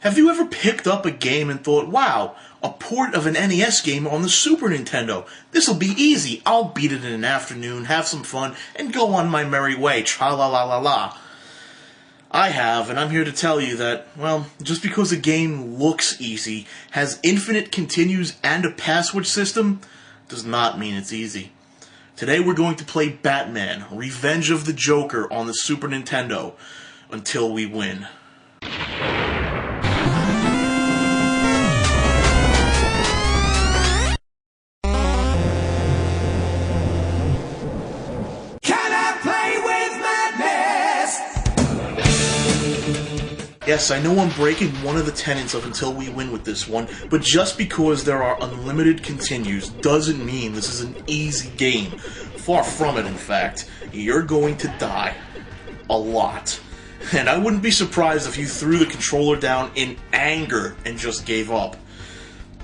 Have you ever picked up a game and thought, wow, a port of an NES game on the Super Nintendo? This'll be easy. I'll beat it in an afternoon, have some fun, and go on my merry way. Tra-la-la-la-la. I have, and I'm here to tell you that, well, just because a game looks easy, has infinite continues, and a password system, does not mean it's easy. Today we're going to play Batman, Revenge of the Joker on the Super Nintendo, until we win. Yes, I know I'm breaking one of the tenets of Until We Win with this one, but just because there are unlimited continues doesn't mean this is an easy game. Far from it, in fact. You're going to die. A lot. And I wouldn't be surprised if you threw the controller down in anger and just gave up.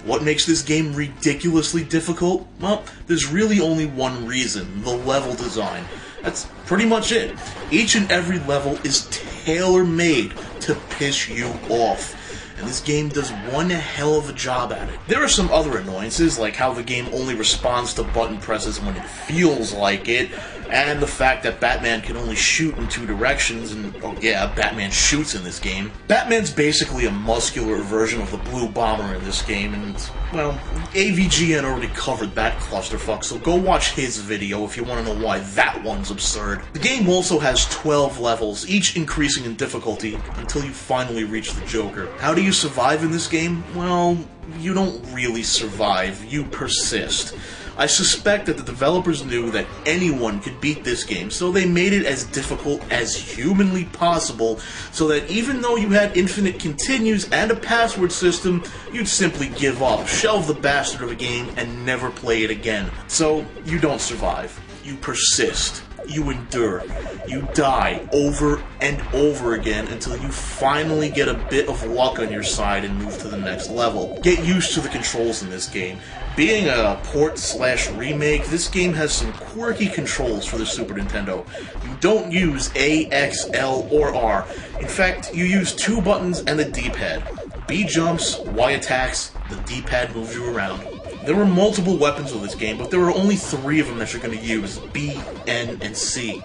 What makes this game ridiculously difficult? Well, there's really only one reason: the level design. That's pretty much it. Each and every level is tailor-made to piss you off. And this game does one hell of a job at it. There are some other annoyances, like how the game only responds to button presses when it feels like it, and the fact that Batman can only shoot in two directions, and, oh yeah, Batman shoots in this game. Batman's basically a muscular version of the Blue Bomber in this game, and, well, AVGN already covered that clusterfuck, so go watch his video if you want to know why that one's absurd. The game also has 12 levels, each increasing in difficulty until you finally reach the Joker. How do you survive in this game? Well, you don't really survive, you persist. I suspect that the developers knew that anyone could beat this game, so they made it as difficult as humanly possible, so that even though you had infinite continues and a password system, you'd simply give up, shelve the bastard of a game, and never play it again. So, you don't survive. You persist. You endure. You die over and over again until you finally get a bit of luck on your side and move to the next level. Get used to the controls in this game. Being a port/remake, this game has some quirky controls for the Super Nintendo. You don't use A, X, L, or R. In fact, you use two buttons and the D-pad. B jumps, Y attacks, the D-pad moves you around. There are multiple weapons with this game, but there are only 3 of them that you're going to use: B, N, and C.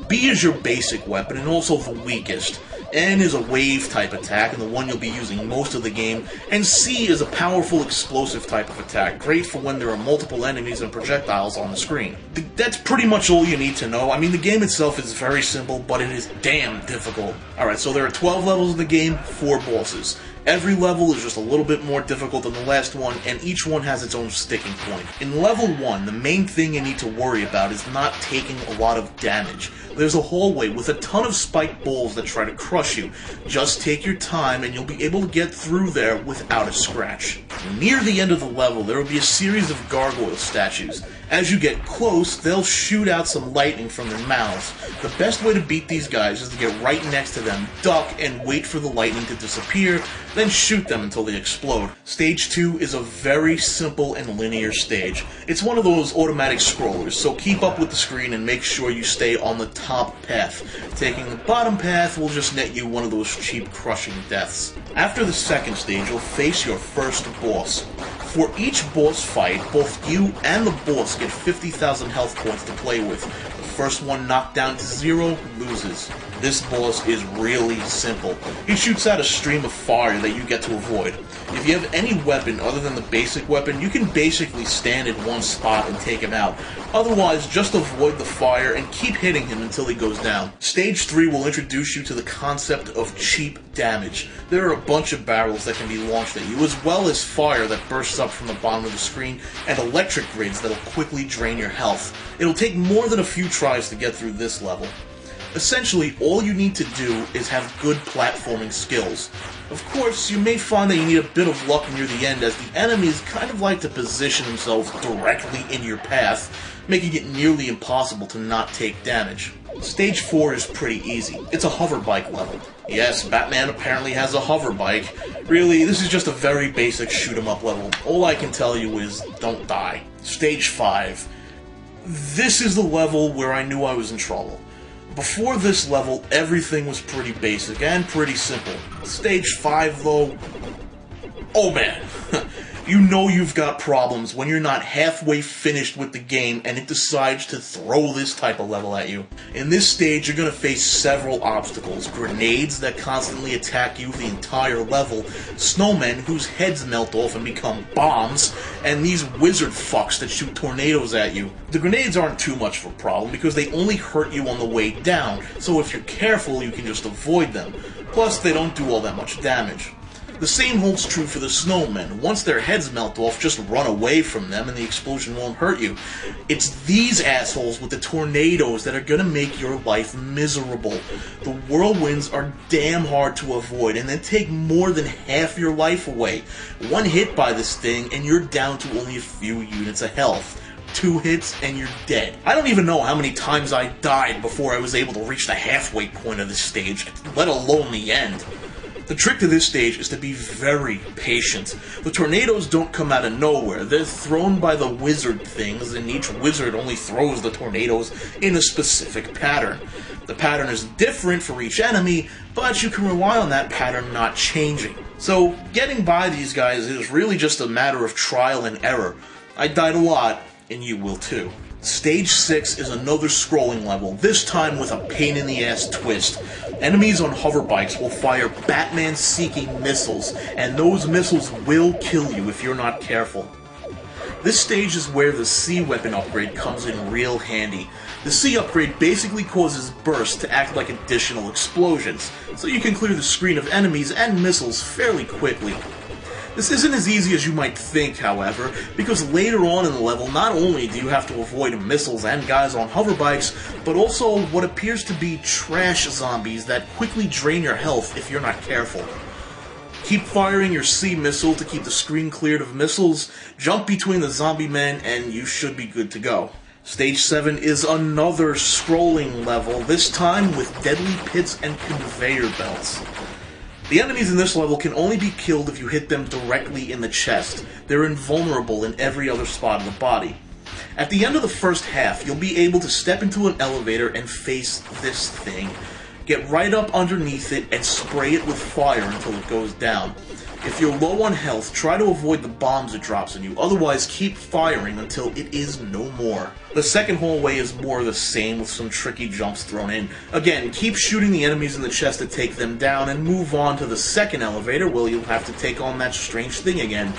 B is your basic weapon and also the weakest. N is a wave-type attack, and the one you'll be using most of the game, and C is a powerful explosive type of attack, great for when there are multiple enemies and projectiles on the screen. That's pretty much all you need to know. I mean, the game itself is very simple, but it is damn difficult. Alright, so there are 12 levels in the game, 4 bosses. Every level is just a little bit more difficult than the last one, and each one has its own sticking point. In level 1, the main thing you need to worry about is not taking a lot of damage. There's a hallway with a ton of spiked balls that try to crush you. Just take your time and you'll be able to get through there without a scratch. Near the end of the level, there will be a series of gargoyle statues. As you get close, they'll shoot out some lightning from their mouths. The best way to beat these guys is to get right next to them, duck, and wait for the lightning to disappear, then shoot them until they explode. Stage 2 is a very simple and linear stage. It's one of those automatic scrollers, so keep up with the screen and make sure you stay on the top path. Taking the bottom path will just net you one of those cheap crushing deaths. After the second stage, you'll face your first boss. For each boss fight, both you and the boss get 50,000 health points to play with. The first one knocked down to 0 loses. This boss is really simple. He shoots out a stream of fire that you get to avoid. If you have any weapon other than the basic weapon, you can basically stand in one spot and take him out. Otherwise, just avoid the fire and keep hitting him until he goes down. Stage 3 will introduce you to the concept of cheap damage. There are a bunch of barrels that can be launched at you, as well as fire that bursts up from the bottom of the screen, and electric grids that'll quickly drain your health. It'll take more than a few tries to get through this level. Essentially, all you need to do is have good platforming skills. Of course, you may find that you need a bit of luck near the end, as the enemies kind of like to position themselves directly in your path, making it nearly impossible to not take damage. Stage 4 is pretty easy. It's a hover bike level. Yes, Batman apparently has a hover bike. Really, this is just a very basic shoot-'em-up level. All I can tell you is, don't die. Stage 5. This is the level where I knew I was in trouble. Before this level, everything was pretty basic and pretty simple. Stage 5, though, oh man. You know you've got problems when you're not halfway finished with the game and it decides to throw this type of level at you. In this stage, you're going to face several obstacles. Grenades that constantly attack you the entire level, snowmen whose heads melt off and become bombs, and these wizard fucks that shoot tornadoes at you. The grenades aren't too much of a problem because they only hurt you on the way down, so if you're careful, you can just avoid them. Plus, they don't do all that much damage. The same holds true for the snowmen. Once their heads melt off, just run away from them and the explosion won't hurt you. It's these assholes with the tornadoes that are gonna make your life miserable. The whirlwinds are damn hard to avoid and they take more than half your life away. One hit by this thing and you're down to only a few units of health. 2 hits and you're dead. I don't even know how many times I died before I was able to reach the halfway point of this stage, let alone the end. The trick to this stage is to be very patient. The tornadoes don't come out of nowhere. They're thrown by the wizard things, and each wizard only throws the tornadoes in a specific pattern. The pattern is different for each enemy, but you can rely on that pattern not changing. So, getting by these guys is really just a matter of trial and error. I died a lot, and you will too. Stage 6 is another scrolling level, this time with a pain-in-the-ass twist. Enemies on hoverbikes will fire Batman-seeking missiles, and those missiles will kill you if you're not careful. This stage is where the C weapon upgrade comes in real handy. The C upgrade basically causes bursts to act like additional explosions, so you can clear the screen of enemies and missiles fairly quickly. This isn't as easy as you might think, however, because later on in the level, not only do you have to avoid missiles and guys on hoverbikes, but also what appears to be trash zombies that quickly drain your health if you're not careful. Keep firing your C missile to keep the screen cleared of missiles, jump between the zombie men, and you should be good to go. Stage 7 is another scrolling level, this time with deadly pits and conveyor belts. The enemies in this level can only be killed if you hit them directly in the chest. They're invulnerable in every other spot of the body. At the end of the first half, you'll be able to step into an elevator and face this thing. Get right up underneath it and spray it with fire until it goes down. If you're low on health, try to avoid the bombs it drops on you, otherwise keep firing until it is no more. The second hallway is more of the same with some tricky jumps thrown in. Again, keep shooting the enemies in the chest to take them down and move on to the second elevator where you'll have to take on that strange thing again.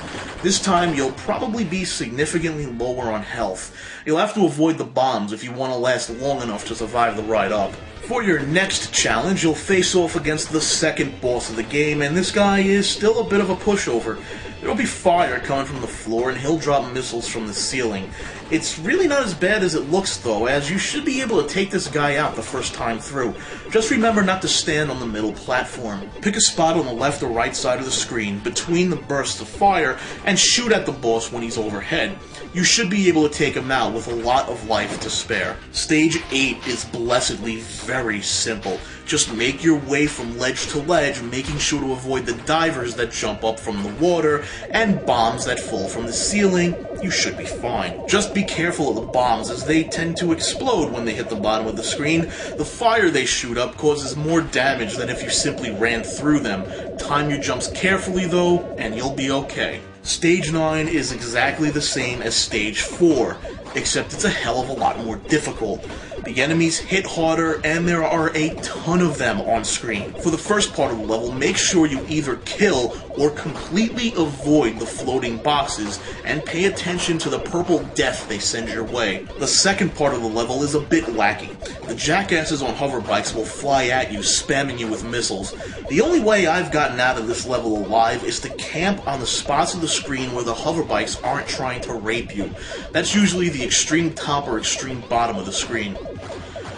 This time you'll probably be significantly lower on health. You'll have to avoid the bombs if you want to last long enough to survive the ride up. For your next challenge, you'll face off against the second boss of the game, and this guy is still a bit of a pushover. There'll be fire coming from the floor, and he'll drop missiles from the ceiling. It's really not as bad as it looks, though, as you should be able to take this guy out the first time through. Just remember not to stand on the middle platform. Pick a spot on the left or right side of the screen, between the bursts of fire, and shoot at the boss when he's overhead. You should be able to take him out with a lot of life to spare. Stage 8 is blessedly very simple. Just make your way from ledge to ledge, making sure to avoid the divers that jump up from the water, and bombs that fall from the ceiling. You should be fine. Just be careful of the bombs, as they tend to explode when they hit the bottom of the screen. The fire they shoot up causes more damage than if you simply ran through them. Time your jumps carefully, though, and you'll be okay. Stage 9 is exactly the same as Stage 4, except it's a hell of a lot more difficult. The enemies hit harder, and there are a ton of them on screen. For the first part of the level, make sure you either kill or completely avoid the floating boxes, and pay attention to the purple death they send your way. The second part of the level is a bit wacky. The jackasses on hoverbikes will fly at you, spamming you with missiles. The only way I've gotten out of this level alive is to camp on the spots of the screen where the hoverbikes aren't trying to rape you. That's usually the extreme top or extreme bottom of the screen.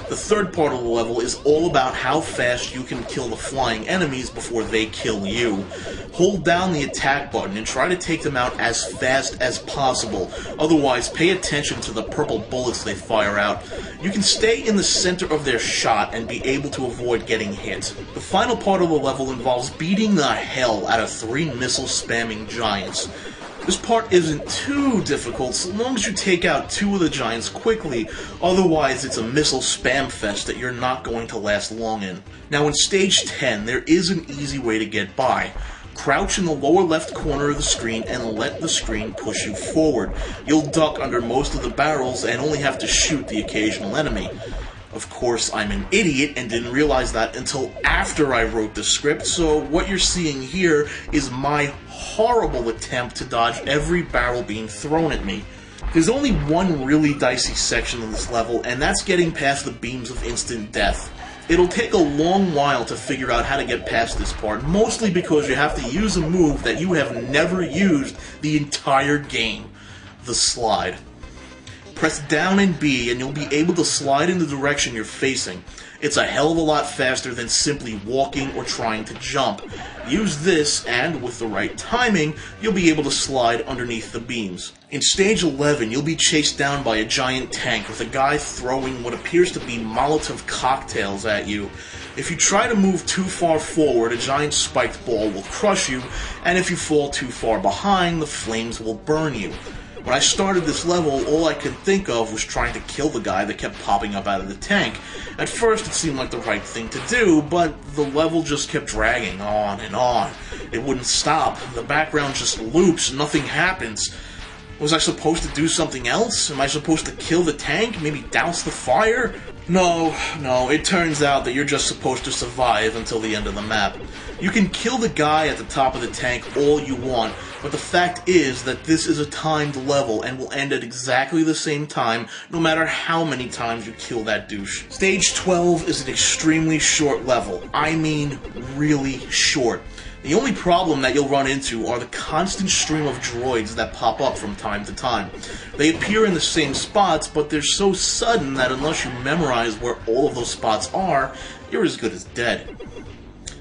The third part of the level is all about how fast you can kill the flying enemies before they kill you. Hold down the attack button and try to take them out as fast as possible. Otherwise, pay attention to the purple bullets they fire out. You can stay in the center of their shot and be able to avoid getting hit. The final part of the level involves beating the hell out of 3 missile-spamming giants. This part isn't too difficult so long as you take out 2 of the giants quickly, otherwise it's a missile spam fest that you're not going to last long in. Now in stage 10, there is an easy way to get by. Crouch in the lower left corner of the screen and let the screen push you forward. You'll duck under most of the barrels and only have to shoot the occasional enemy. Of course, I'm an idiot and didn't realize that until after I wrote the script, so what you're seeing here is my horrible attempt to dodge every barrel being thrown at me. There's only one really dicey section of this level, and that's getting past the beams of instant death. It'll take a long while to figure out how to get past this part, mostly because you have to use a move that you have never used the entire game, the slide. Press down and B and you'll be able to slide in the direction you're facing. It's a hell of a lot faster than simply walking or trying to jump. Use this and, with the right timing, you'll be able to slide underneath the beams. In stage 11, you'll be chased down by a giant tank with a guy throwing what appears to be Molotov cocktails at you. If you try to move too far forward, a giant spiked ball will crush you, and if you fall too far behind, the flames will burn you. When I started this level, all I could think of was trying to kill the guy that kept popping up out of the tank. At first, it seemed like the right thing to do, but the level just kept dragging on and on. It wouldn't stop. The background just loops. Nothing happens. Was I supposed to do something else? Am I supposed to kill the tank? Maybe douse the fire? No, it turns out that you're just supposed to survive until the end of the map. You can kill the guy at the top of the tank all you want, but the fact is that this is a timed level and will end at exactly the same time, no matter how many times you kill that douche. Stage 12 is an extremely short level. I mean, really short. The only problem that you'll run into are the constant stream of droids that pop up from time to time. They appear in the same spots, but they're so sudden that unless you memorize where all of those spots are, you're as good as dead.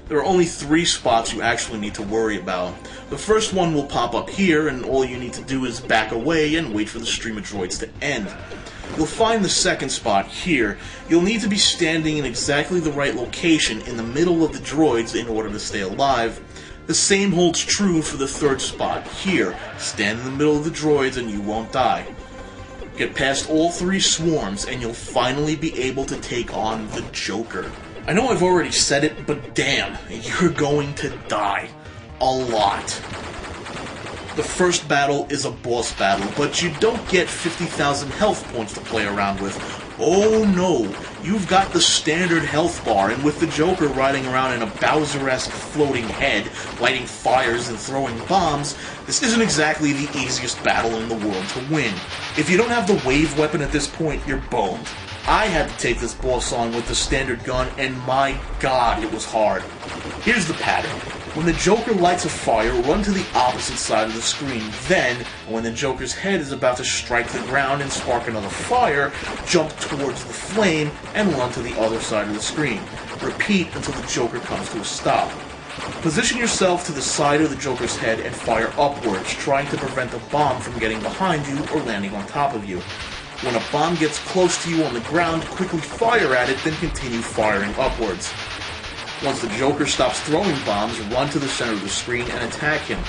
There are only 3 spots you actually need to worry about. The first one will pop up here, and all you need to do is back away and wait for the stream of droids to end. You'll find the second spot here. You'll need to be standing in exactly the right location in the middle of the droids in order to stay alive. The same holds true for the third spot here. Stand in the middle of the droids and you won't die. Get past all 3 swarms and you'll finally be able to take on the Joker. I know I've already said it, but damn, you're going to die. A lot. The first battle is a boss battle, but you don't get 50,000 health points to play around with. Oh no, you've got the standard health bar, and with the Joker riding around in a Bowser-esque floating head, lighting fires and throwing bombs, this isn't exactly the easiest battle in the world to win. If you don't have the wave weapon at this point, you're boned. I had to take this boss on with the standard gun, and my god, it was hard. Here's the pattern. When the Joker lights a fire, run to the opposite side of the screen. Then, when the Joker's head is about to strike the ground and spark another fire, jump towards the flame and run to the other side of the screen. Repeat until the Joker comes to a stop. Position yourself to the side of the Joker's head and fire upwards, trying to prevent a bomb from getting behind you or landing on top of you. When a bomb gets close to you on the ground, quickly fire at it, then continue firing upwards. Once the Joker stops throwing bombs, run to the center of the screen and attack him.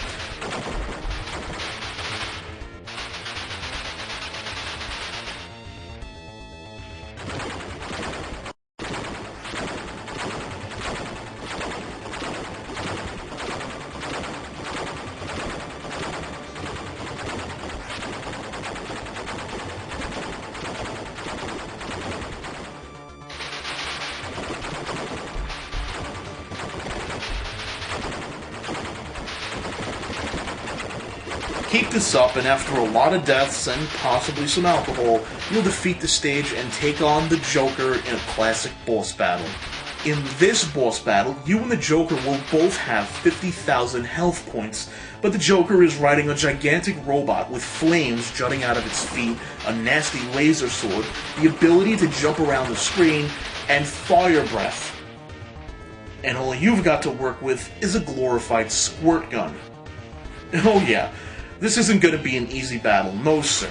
Keep this up, and after a lot of deaths and possibly some alcohol, you'll defeat the stage and take on the Joker in a classic boss battle. In this boss battle, you and the Joker will both have 50,000 health points, but the Joker is riding a gigantic robot with flames jutting out of its feet, a nasty laser sword, the ability to jump around the screen, and fire breath. And all you've got to work with is a glorified squirt gun. Oh yeah. This isn't going to be an easy battle, no sir.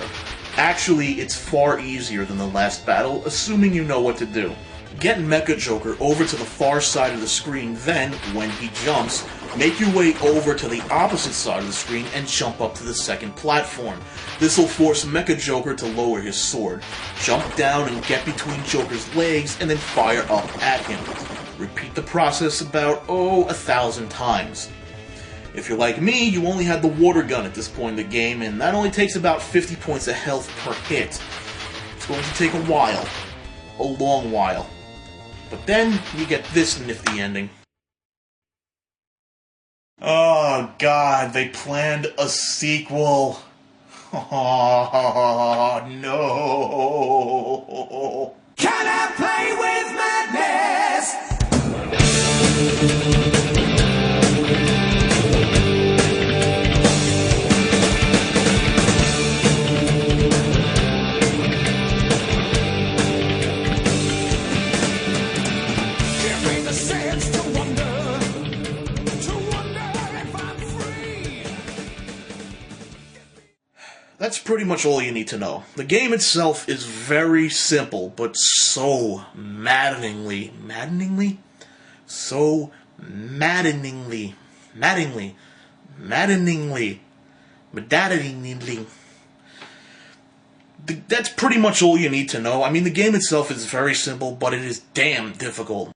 Actually, it's far easier than the last battle, assuming you know what to do. Get Mecha Joker over to the far side of the screen, then, when he jumps, Make your way over to the opposite side of the screen and jump up to the second platform. This will force Mecha Joker to lower his sword. Jump down and get between Joker's legs and then fire up at him. Repeat the process about, 1,000 times. If you're like me, you only had the water gun at this point in the game, and that only takes about 50 points of health per hit. It's going to take a while. A long while. But then, you get this nifty ending. Oh god, they planned a sequel. Oh no. Can I play with madness? Give me the sense to wonder if I'm free. That's pretty much all you need to know. The game itself is very simple, but so maddeningly, that's pretty much all you need to know. I mean, the game itself is very simple, but it is damn difficult.